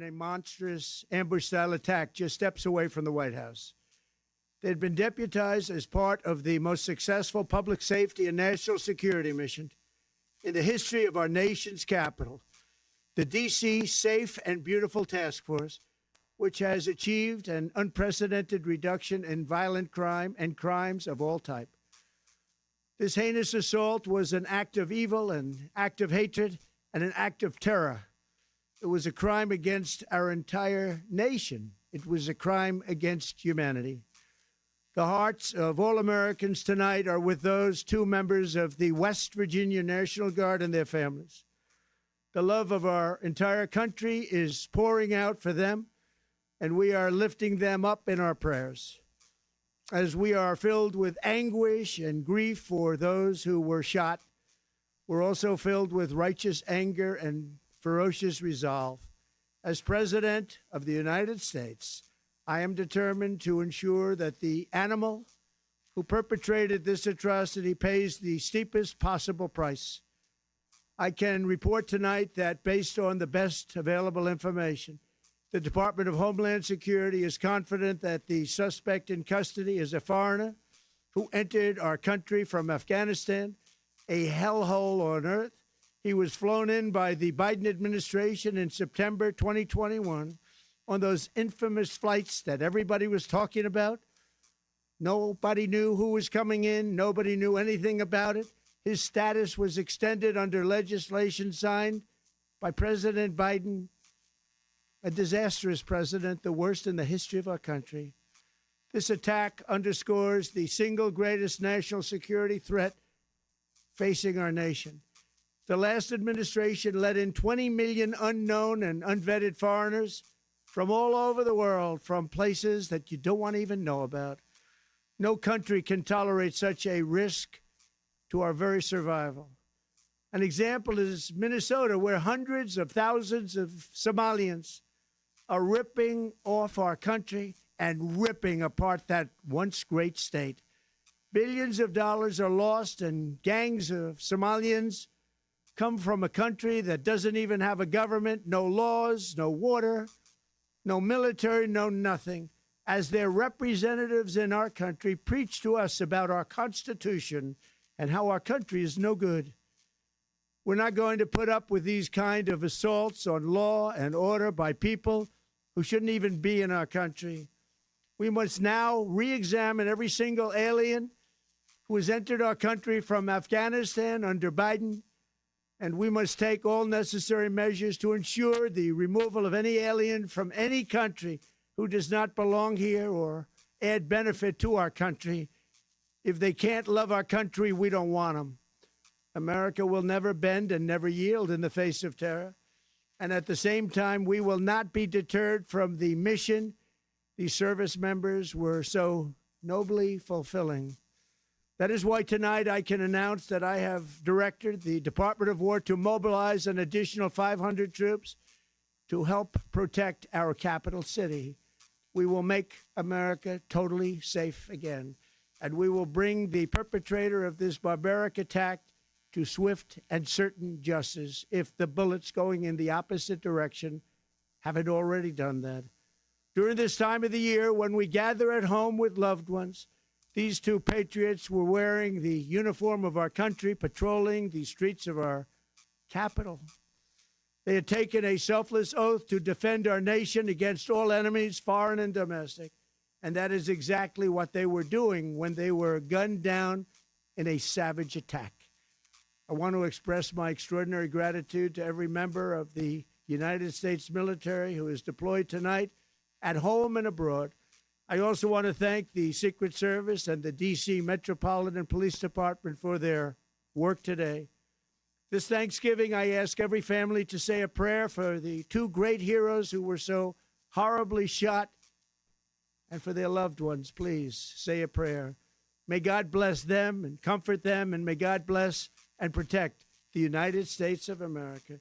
in a monstrous ambush-style attack just steps away from the White House. They'd been deputized as part of the most successful public safety and national security mission in the history of our nation's capital, the D.C. Safe and Beautiful Task Force, which has achieved an unprecedented reduction in violent crime and crimes of all type. This heinous assault was an act of evil, an act of hatred, and an act of terror. It was a crime against our entire nation. It was a crime against humanity. The hearts of all Americans tonight are with those two members of the West Virginia National Guard and their families. The love of our entire country is pouring out for them, and we are lifting them up in our prayers. As we are filled with anguish and grief for those who were shot, we're also filled with righteous anger and ferocious resolve. As President of the United States, I am determined to ensure that the animal who perpetrated this atrocity pays the steepest possible price. I can report tonight that based on the best available information, the Department of Homeland Security is confident that the suspect in custody is a foreigner who entered our country from Afghanistan, a hellhole on earth. He was flown in by the Biden administration in September 2021 on those infamous flights that everybody was talking about. Nobody knew who was coming in. Nobody knew anything about it. His status was extended under legislation signed by President Biden, a disastrous president, the worst in the history of our country. This attack underscores the single greatest national security threat facing our nation. The last administration let in 20 million unknown and unvetted foreigners from all over the world, from places that you don't want to even know about. No country can tolerate such a risk to our very survival. An example is Minnesota, where hundreds of thousands of Somalians are ripping off our country and ripping apart that once great state. Billions of dollars are lost, and gangs of Somalians come from a country that doesn't even have a government, no laws, no water, no military, no nothing. As their representatives in our country preach to us about our Constitution and how our country is no good. We're not going to put up with these kind of assaults on law and order by people who shouldn't even be in our country. We must now re-examine every single alien who has entered our country from Afghanistan under Biden, and we must take all necessary measures to ensure the removal of any alien from any country who does not belong here or add benefit to our country. If they can't love our country, we don't want them. America will never bend and never yield in the face of terror. And at the same time, we will not be deterred from the mission these service members were so nobly fulfilling. That is why tonight I can announce that I have directed the Department of War to mobilize an additional 500 troops to help protect our capital city. We will make America totally safe again, and we will bring the perpetrator of this barbaric attack to swift and certain justice if the bullets going in the opposite direction haven't already done that. During this time of the year, when we gather at home with loved ones, these two patriots were wearing the uniform of our country, patrolling the streets of our capital. They had taken a selfless oath to defend our nation against all enemies, foreign and domestic. And that is exactly what they were doing when they were gunned down in a savage attack. I want to express my extraordinary gratitude to every member of the United States military who is deployed tonight at home and abroad. I also want to thank the Secret Service and the D.C. Metropolitan Police Department for their work today. This Thanksgiving, I ask every family to say a prayer for the two great heroes who were so horribly shot, and for their loved ones. Please say a prayer. May God bless them and comfort them, and may God bless and protect the United States of America.